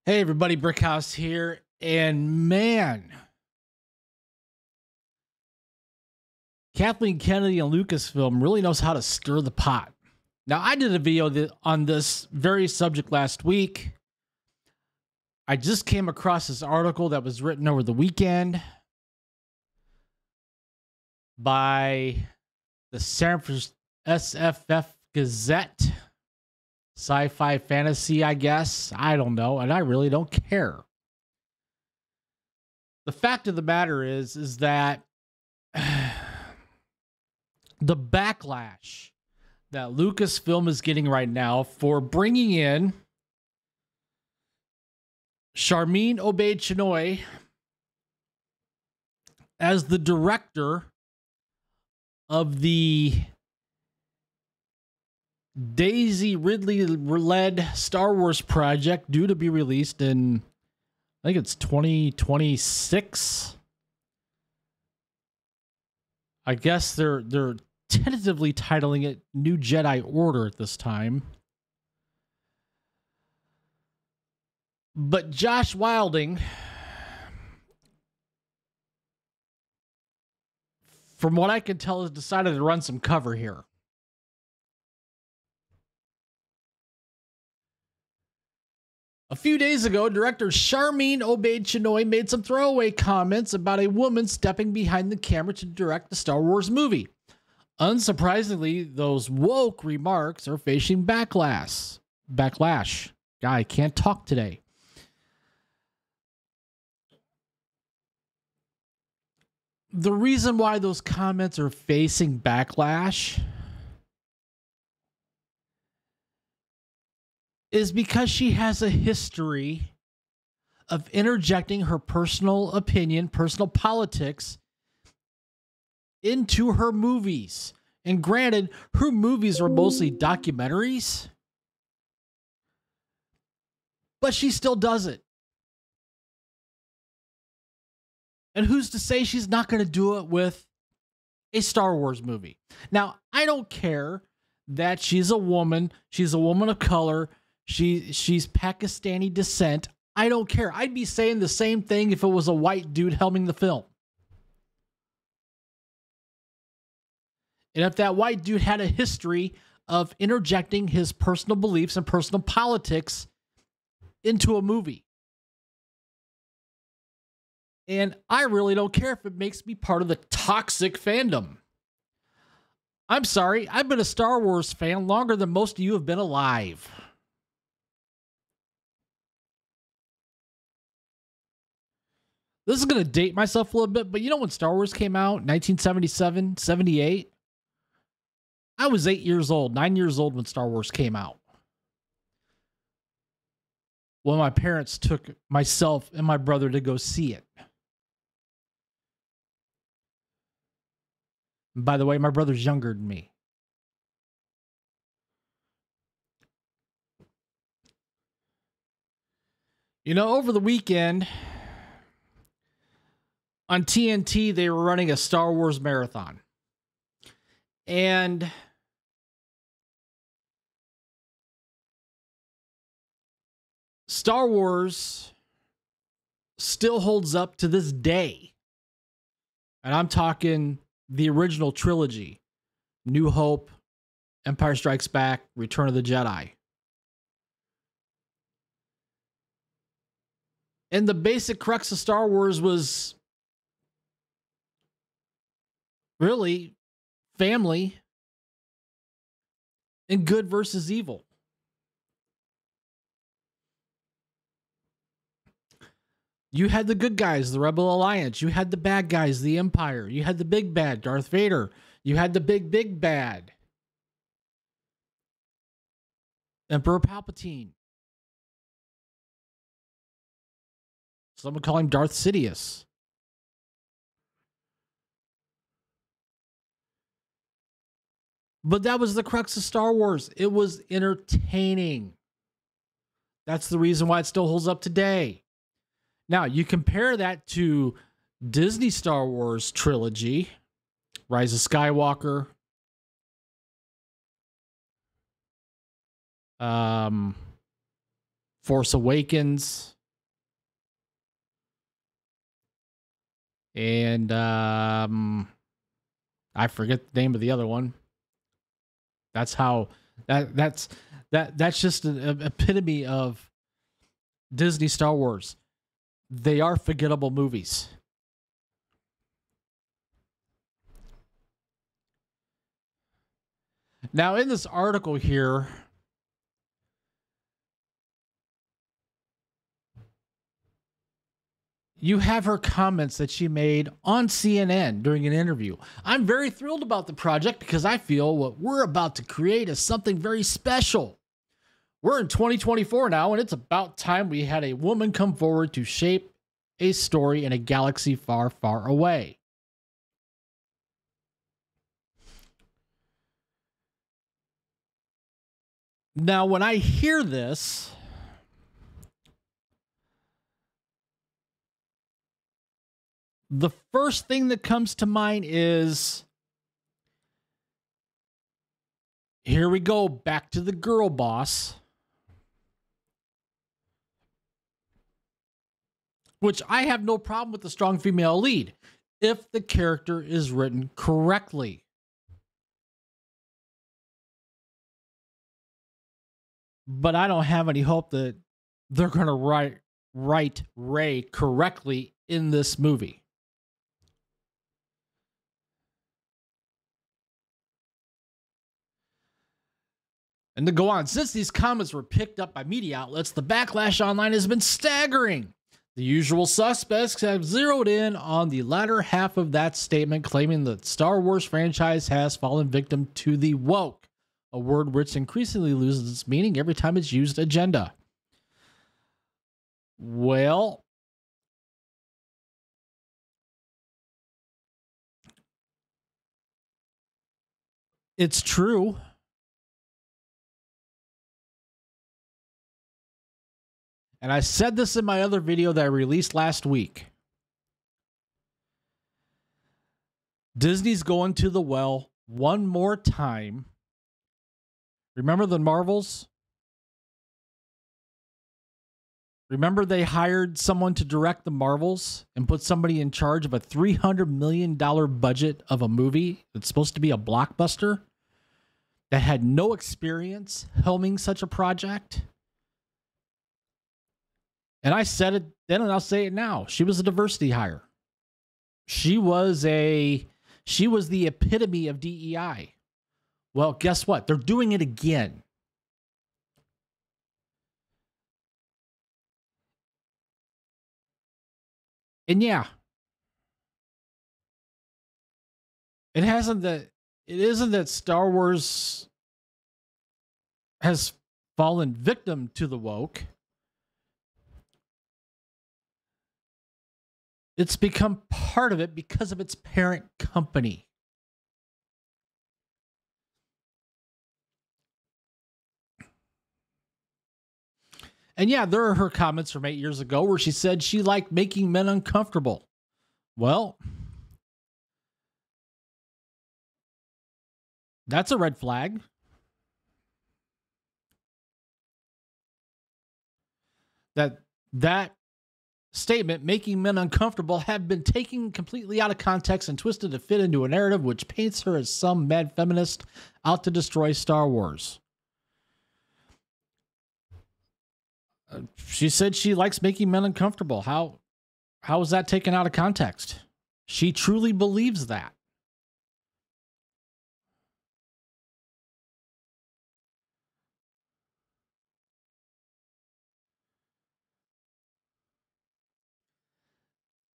Hey everybody, Brickhouse here, and man, Kathleen Kennedy and Lucasfilm really knows how to stir the pot. Now, I did a video on this very subject last week. I just came across this article that was written over the weekend by the San Francisco SFF Gazette. Sci-fi fantasy, I guess. I don't know, and I really don't care. The fact of the matter is that the backlash that Lucasfilm is getting right now for bringing in Sharmeen Obaid-Chinoy as the director of the Daisy Ridley-led Star Wars project, due to be released in, I think it's 2026. I guess they're tentatively titling it New Jedi Order at this time. But Josh Wilding, from what I can tell, has decided to run some cover here. A few days ago, director Sharmeen Obaid-Chinoy made some throwaway comments about a woman stepping behind the camera to direct the Star Wars movie. Unsurprisingly, those woke remarks are facing backlash. Guy, can't talk today. The reason why those comments are facing backlash is because she has a history of interjecting her personal opinion, personal politics into her movies. And granted, her movies are mostly documentaries, but she still does it. And who's to say she's not going to do it with a Star Wars movie? Now, I don't care that she's a woman of color, she's Pakistani descent. I don't care. I'd be saying the same thing if it was a white dude helming the film. And if that white dude had a history of interjecting his personal beliefs and personal politics into a movie. And I really don't care if it makes me part of the toxic fandom. I'm sorry, I've been a Star Wars fan longer than most of you have been alive. This is going to date myself a little bit, but you know when Star Wars came out, 1977, 78? I was 9 years old when Star Wars came out. When my parents took myself and my brother to go see it. And by the way, my brother's younger than me. You know, over the weekend on TNT, they were running a Star Wars marathon. And Star Wars still holds up to this day. And I'm talking the original trilogy: New Hope, Empire Strikes Back, Return of the Jedi. And the basic crux of Star Wars was really family and good versus evil. You had the good guys, the Rebel Alliance. You had the bad guys, the Empire. You had the big bad, Darth Vader. You had the big bad, Emperor Palpatine. Some would call him Darth Sidious. But that was the crux of Star Wars. It was entertaining. That's the reason why it still holds up today. Now, you compare that to Disney Star Wars trilogy, Rise of Skywalker, Force Awakens, and I forget the name of the other one. That's just an epitome of Disney Star Wars. They are forgettable movies. Now, in this article here, you have her comments that she made on CNN during an interview. I'm very thrilled about the project because I feel what we're about to create is something very special. We're in 2024 now, and it's about time we had a woman come forward to shape a story in a galaxy far, far away. Now, when I hear this, the first thing that comes to mind is, here we go, back to the girl boss. Which I have no problem with the strong female lead if the character is written correctly. But I don't have any hope that they're going to write Rey correctly in this movie. And to go on, since these comments were picked up by media outlets, the backlash online has been staggering. The usual suspects have zeroed in on the latter half of that statement, claiming that the Star Wars franchise has fallen victim to the woke, a word which increasingly loses its meaning every time it's used agenda. Well, it's true. And I said this in my other video that I released last week. Disney's going to the well one more time. Remember the Marvels? Remember they hired someone to direct the Marvels and put somebody in charge of a $300 million budget of a movie that's supposed to be a blockbuster that had no experience helming such a project? And I said it then and I'll say it now. She was a diversity hire. She was the epitome of DEI. Well, guess what? They're doing it again. And yeah, it isn't that Star Wars has fallen victim to the woke. It's become part of it because of its parent company. And yeah, there are her comments from 8 years ago where she said she liked making men uncomfortable. Well, that's a red flag. That statement, making men uncomfortable, have been taken completely out of context and twisted to fit into a narrative which paints her as some mad feminist out to destroy Star Wars. She said she likes making men uncomfortable. How is that taken out of context? She truly believes that.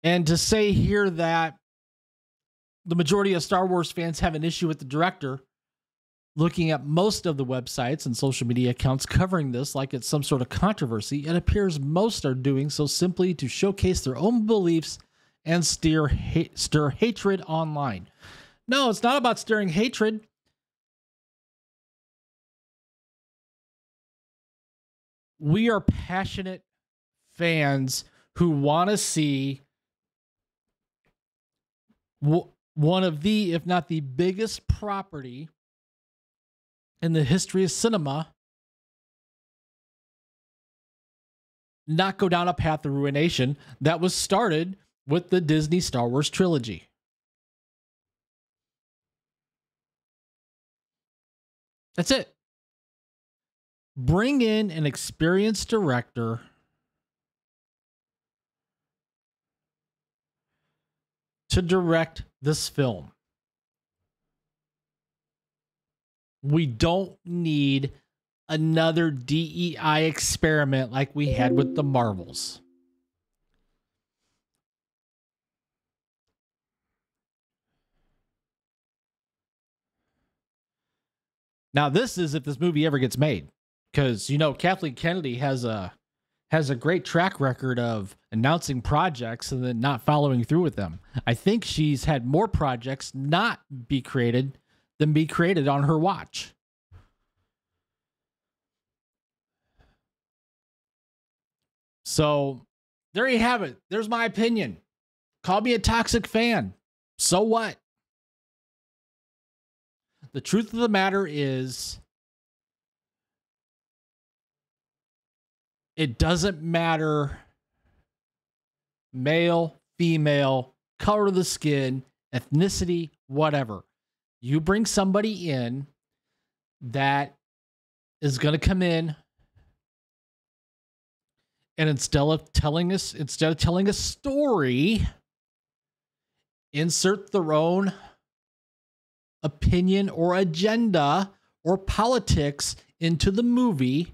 And to say here that the majority of Star Wars fans have an issue with the director, looking at most of the websites and social media accounts covering this like it's some sort of controversy, it appears most are doing so simply to showcase their own beliefs and stir hatred online. No, it's not about stirring hatred. We are passionate fans who want to see one of the, if not the biggest property in the history of cinema not go down a path of ruination that was started with the Disney Star Wars trilogy. That's it. Bring in an experienced director to direct this film. We don't need another DEI experiment like we had with the Marvels. Now, this is if this movie ever gets made, because Kathleen Kennedy has a great track record of announcing projects and then not following through with them. I think she's had more projects not be created than be created on her watch. So there you have it. There's my opinion. Call me a toxic fan. So what? The truth of the matter is, it doesn't matter male, female, color of the skin, ethnicity, whatever. You bring somebody in that is going to come in and instead of telling a story, insert their own opinion or agenda or politics into the movie.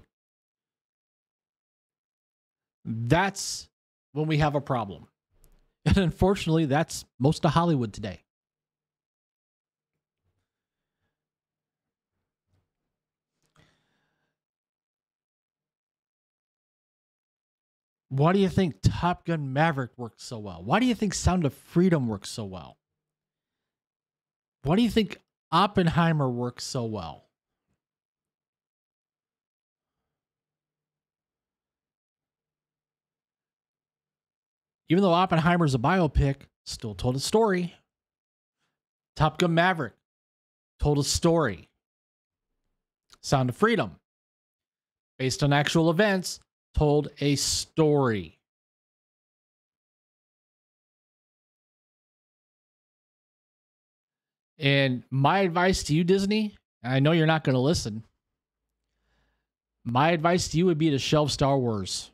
That's when we have a problem. And unfortunately, that's most of Hollywood today. Why do you think Top Gun Maverick worked so well? Why do you think Sound of Freedom works so well? Why do you think Oppenheimer works so well? Even though Oppenheimer's a biopic, still told a story. Top Gun Maverick told a story. Sound of Freedom, based on actual events, told a story. And my advice to you, Disney, and I know you're not going to listen, my advice to you would be to shelve Star Wars.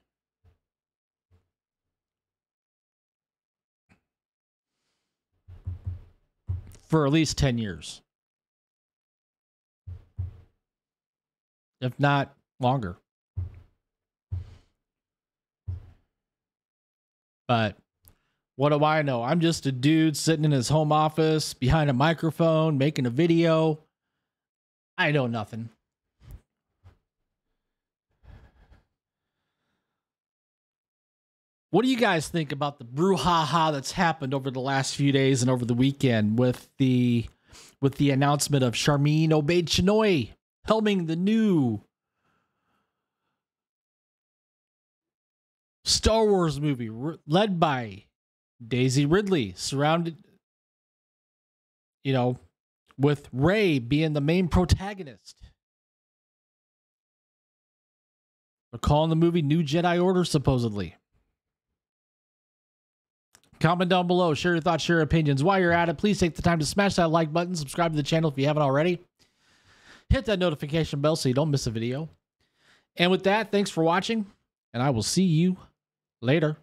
For at least 10 years. If not longer. But what do I know? I'm just a dude sitting in his home office behind a microphone making a video. I know nothing. What do you guys think about the brouhaha that's happened over the last few days and over the weekend with the announcement of Sharmeen Obaid-Chinoy helming the new Star Wars movie led by Daisy Ridley, surrounded, with Rey being the main protagonist. They're calling the movie New Jedi Order, supposedly. Comment down below. Share your thoughts, share your opinions. While you're at it, please take the time to smash that like button. Subscribe to the channel if you haven't already. Hit that notification bell so you don't miss a video. And with that, thanks for watching, and I will see you later.